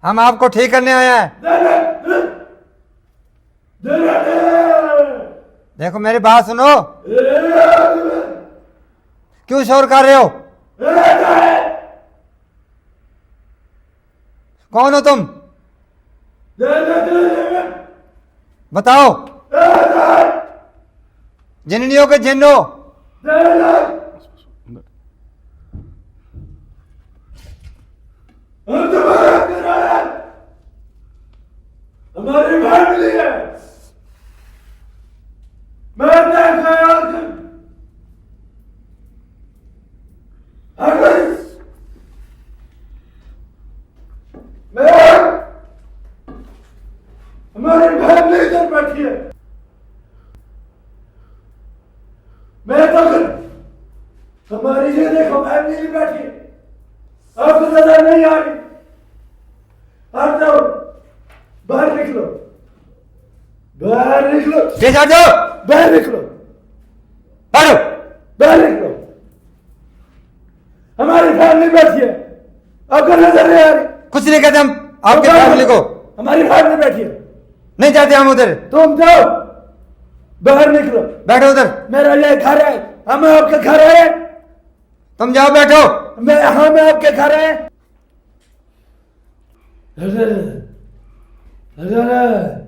हम आपको ठीक करने आए हैं। देखो मेरी बात सुनो। क्यों शोर कर रहे हो? कौन हो तुम? बताओ। जिन्नियों के जिन्नो। हमारी फैमिली है। मैं हमारी फैमिली इधर बैठी है। मैं तो हमारी ये देखो फैमिली बैठी है। आपको नजर नहीं आ रही? आप जाओ बाहर निकलो, बाहर निकलो, पीछे हट जाओ, बाहर निकलो, हटो, बाहर निकलो। हमारी फैमिली बैठी है, आपको नजर नहीं आ रही? कुछ नहीं कहते हम आपके फैमिली को। हमारी फैमिली बैठी है, नहीं जाते हम उधर। तुम जाओ, बाहर निकलो। बैठो उधर। मेरा ये घर है, हम आपके घर है। तुम जाओ बैठो। मैं आपके घर है। अरे अरे अरे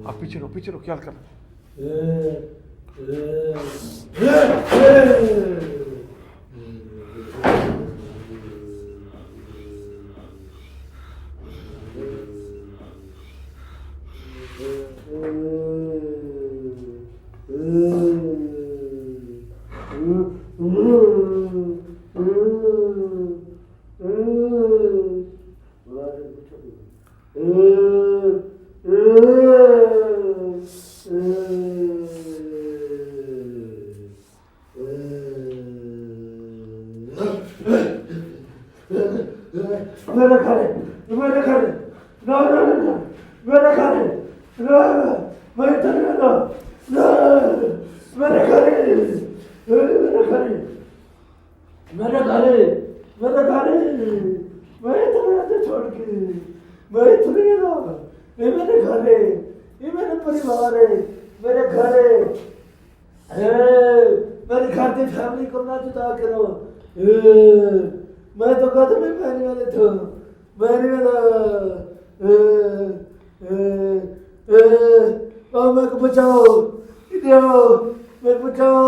आप पीछे रहो, क्या कर मेरा घर है, मेरा घर है। ना ना ना, मेरा घर है। ना मैं इधर नहीं आता। ना मेरा घर है, मेरा घर है, मेरा घर है, मेरा घर है। मैं इधर नहीं आता छोड़ के। मैं इधर नहीं आता। ये मेरे घर है, ये मेरा परिवार है, मेरे घर है। मेरे घर की फैमिली को ना जुदा करो। मैं तो कहता मैं पहने वाले थे, पहने वाला मेरे को बचाओ, इधर आओ, मेरे को बचाओ।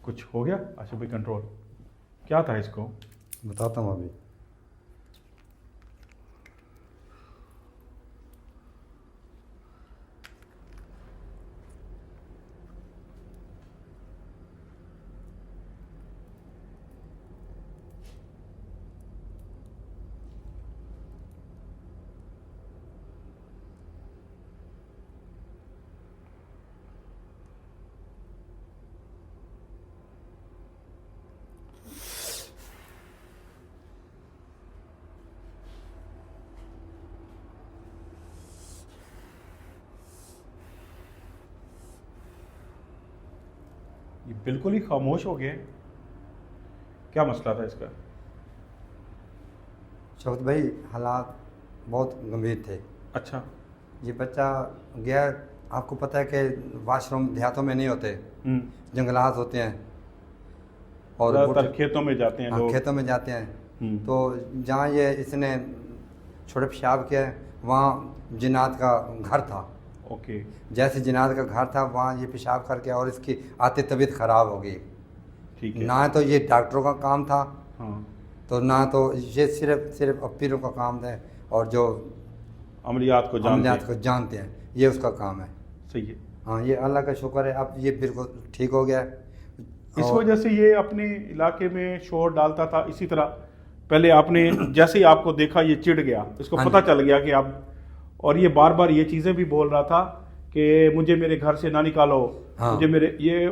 कुछ हो गया आशिफ भाई? कंट्रोल क्या था इसको? बताता हूँ अभी। ये बिल्कुल ही खामोश हो गए। क्या मसला था इसका? शौकत भाई, हालात बहुत गंभीर थे। अच्छा। ये बच्चा गया, आपको पता है कि वाशरूम देहातों में नहीं होते, जंगलात होते हैं और ज़्यादातर खेतों में जाते हैं लोग। खेतों में जाते हैं। तो जहाँ ये इसने छोटे पेशाब किया वहाँ जिन्नात का घर था। ओके। जैसे जिन्नात का घर था वहाँ ये पेशाब करके और इसकी आती तबीयत ख़राब हो गई। ठीक है। ना तो ये डॉक्टरों का काम था, हाँ। तो ना तो ये सिर्फ पीरों का काम है, और जो अमलियात को जानते हैं ये उसका काम है। सही है। हाँ, ये अल्लाह का शुक्र है, अब ये बिल्कुल ठीक हो गया है। इस वजह से ये अपने इलाके में शोर डालता था इसी तरह। पहले आपने जैसे ही आपको देखा ये चिढ़ गया, इसको हाँ पता चल गया कि आप, और ये बार बार ये चीज़ें भी बोल रहा था कि मुझे मेरे घर से ना निकालो। हाँ। मुझे मेरे, ये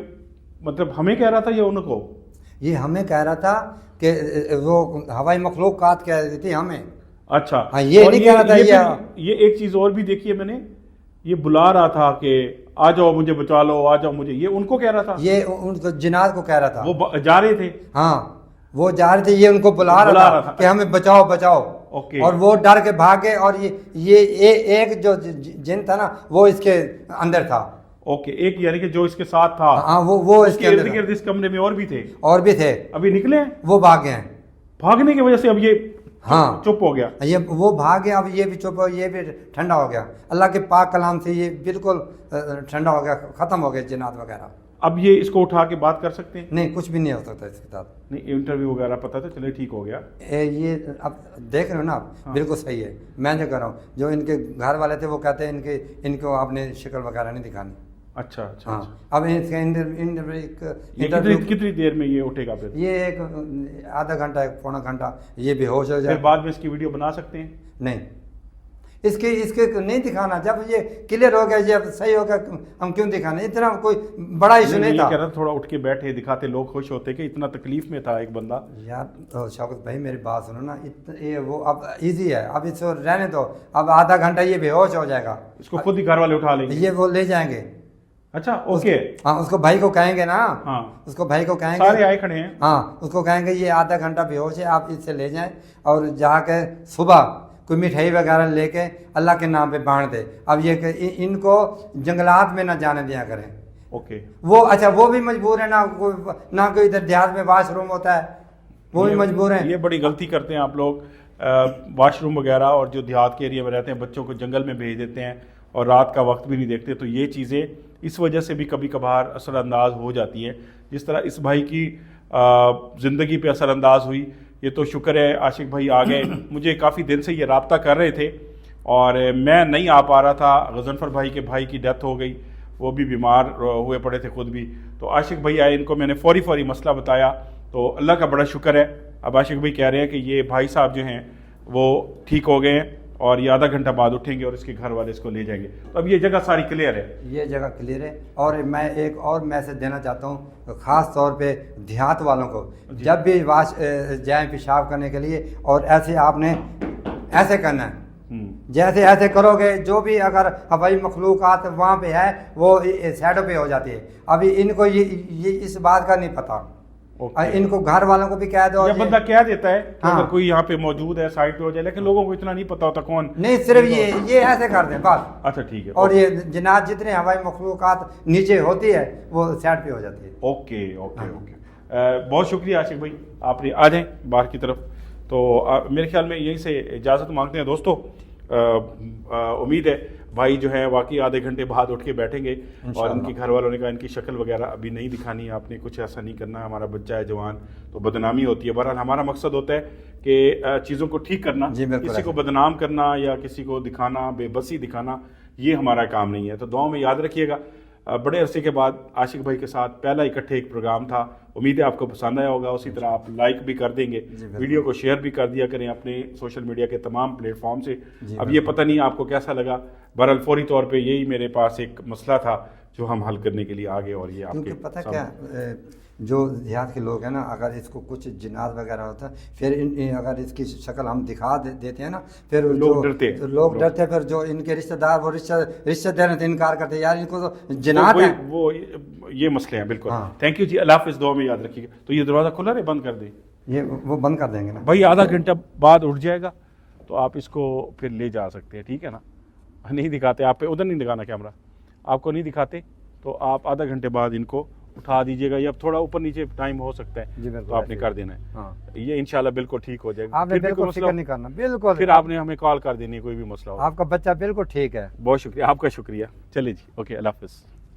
मतलब हमें कह रहा था या उनको? ये हमें कह रहा था कि वो हवाई मखलूक़ात कह रही थी हमें। अच्छा। हाँ, ये और नहीं कह रहा था। ये एक चीज़ और भी देखी है मैंने, ये बुला रहा था कि आ जाओ मुझे बचा लो, आ जाओ मुझे, ये उनको कह रहा था? ये उनको जिन्नात को कह रहा था। वो जा रहे थे? हाँ, वो जा रहे थे, ये उनको बुला रहा था कि हमें बचाओ बचाओ। ओके। और वो डर के भागे, और ये एक जो जिन था ना वो इसके अंदर था। ओके, एक यानी कि जो इसके साथ था। हाँ, वो इसके इर्द अंदर गिर्द इस कमरे में और भी थे? और भी थे। अभी निकले हैं? वो भाग गए हैं। भागने की वजह से अब ये हाँ, चुप हो गया? ये वो भाग गया, अब ये भी चुप हो, ये भी ठंडा हो गया। अल्लाह के पाक कलाम से ये बिल्कुल ठंडा हो गया, खत्म हो गए जिन्नात वगैरह। अब ये इसको उठा के बात कर सकते हैं? नहीं, कुछ भी नहीं हो सकता इसके साथ। नहीं, इंटरव्यू वगैरह पता था, चले ठीक हो गया। ये अब देख रहे हो ना आप, हाँ। बिल्कुल सही है। मैं जो कर रहा हूँ, जो इनके घर वाले थे वो कहते हैं इनको आपने शक्ल वगैरह नहीं दिखानी। अच्छा अच्छा, हाँ, अच्छा। अब इसका ये इंटरव्यू कितनी देर में ये उठेगा फिर? ये एक आधा घंटा, एक पौना घंटा ये बेहोश हो फिर जाए। बाद में इसकी वीडियो बना सकते हैं? नहीं, इसके नहीं दिखाना। जब ये क्लियर हो गया, जब सही हो गया, हम क्यों दिखाना? इतना कोई बड़ा इशू नहीं था। कह रहा था थोड़ा उठ के बैठे दिखाते, लोग खुश होते कि इतना तकलीफ में था एक बंदा। यार तो शौकत भाई मेरी बात सुनो ना, ये वो अब इजी है, अब इसको रहने दो। अब आधा घंटा ये बेहोश हो जाएगा, इसको खुद ही घर वाले उठा लेंगे? ये वो ले जाएंगे। अच्छा, ओके। हाँ, उसको भाई को कहेंगे ना। हाँ, उसको भाई को कहेंगे, सारे आए खड़े हैं। हाँ, उसको कहेंगे ये आधा घंटा बेहोश है, आप इससे ले जाएं और जाके सुबह कोई मिठाई वगैरह लेके अल्लाह के नाम पे बांट दे। अब ये इनको जंगलात में ना जाने दिया करें। ओके। वो अच्छा, वो भी मजबूर है ना, कोई इधर देहात में वाशरूम होता है, वो भी मजबूर है। ये बड़ी गलती करते हैं आप लोग, वाशरूम वगैरह, और जो देहात के एरिया में रहते हैं बच्चों को जंगल में भेज देते हैं और रात का वक्त भी नहीं देखते। तो ये चीज़ें इस वजह से भी कभी कभार असरअंदाज हो जाती हैं। जिस तरह इस भाई की ज़िंदगी पे असरअंदाज हुई, ये तो शुक्र है आशिक भाई आ गए। मुझे काफ़ी दिन से ये राब्ता कर रहे थे और मैं नहीं आ पा रहा था। गज़नफ़र भाई की डेथ हो गई, वो भी बीमार हुए पड़े थे खुद भी। तो आशिक भाई आए, इनको मैंने फौरी मसला बताया, तो अल्लाह का बड़ा शुक्र है। अब आशिक भाई कह रहे हैं कि ये भाई साहब जो हैं वो ठीक हो गए हैं और ये आधा घंटा बाद उठेंगे और इसके घर वाले इसको ले जाएंगे। तो अब ये जगह सारी क्लियर है? ये जगह क्लियर है। और मैं एक और मैसेज देना चाहता हूँ, ख़ास तौर पे देहात वालों को, जब भी जाएं पेशाब करने के लिए, और ऐसे आपने ऐसे करना है। जैसे ऐसे करोगे, जो भी अगर हवाई मखलूक़ात वहाँ पे है वो साइडों पे हो जाती है। अभी इनको ये इस बात का नहीं पता। इनको घर वालों को भी कह दो। ये बंदा कह देता है कि हाँ, अगर कोई यहाँ पे मौजूद है साइड पे हो जाए, लेकिन लोगों को इतना नहीं पता होता कौन। नहीं, सिर्फ ये ऐसे कर दें बस। अच्छा, ठीक है। और ये जिन्नात जितने हवाई मखलूक़ात नीचे होती है वो साइड पे हो जाती है। Okay okay okay. बहुत शुक्रिया आशिक भाई, आपने आ जाएं बाहर की तरफ। तो मेरे ख्याल में यहीं से इजाज़त मांगते हैं दोस्तों। उम्मीद है भाई जो है वाकई आधे घंटे बाद उठ के बैठेंगे और इनके घर वालों ने कहा इनकी शक्ल वगैरह अभी नहीं दिखानी, आपने कुछ ऐसा नहीं करना, हमारा बच्चा है जवान, तो बदनामी होती है। बहरहाल हमारा मकसद होता है कि चीज़ों को ठीक करना, किसी को बदनाम करना या किसी को दिखाना, बेबसी दिखाना, ये हमारा काम नहीं है। तो दुआ में याद रखिएगा। बड़े अरसे के बाद आशिक भाई के साथ पहला इकट्ठे एक प्रोग्राम था। उम्मीद है आपको पसंद आया होगा। उसी तरह आप लाइक भी कर देंगे, वीडियो को शेयर भी कर दिया करें अपने सोशल मीडिया के तमाम प्लेटफॉर्म से। अब ये पता नहीं आपको कैसा लगा। बहरहाल फौरी तौर पे यही मेरे पास एक मसला था जो हम हल करने के लिए आ गए। और ये आपके पता क्या, जो देहात के लोग हैं ना, अगर इसको कुछ जिन्नात वगैरह होता है, फिर अगर इसकी शक्ल हम दिखा देते हैं ना, फिर लोग डरते फिर जो इनके रिश्तेदार वो रिश्ते देने से इनकार करते हैं। यार इनको तो जिन्नात है। वो ये मसले हैं बिल्कुल। थैंक यू जी, अल्लाह हाफिज़, दुआ में याद रखिएगा। तो ये दरवाज़ा खुला है, बंद कर दें? ये वो बंद कर देंगे ना भाई, आधा घंटा बाद उठ जाएगा तो आप इसको फिर ले जा सकते हैं, ठीक है ना? नहीं दिखाते आप पे, उधर नहीं दिखाना कैमरा, आपको नहीं दिखाते तो आप आधा घंटे बाद इनको उठा दीजिएगा, या थोड़ा ऊपर नीचे टाइम हो सकता है तो आपने कर देना है। हाँ। ये इंशाल्लाह बिल्कुल ठीक हो जाएगा। आपने बिल्कुल फिक्र नहीं करना, बिल्कुल। फिर आपने हमें कॉल कर देनी है कोई भी मसला हो। आपका बच्चा बिल्कुल ठीक है। बहुत शुक्रिया, आपका शुक्रिया। चलिए जी, ओके, अल्लाह हाफिज़।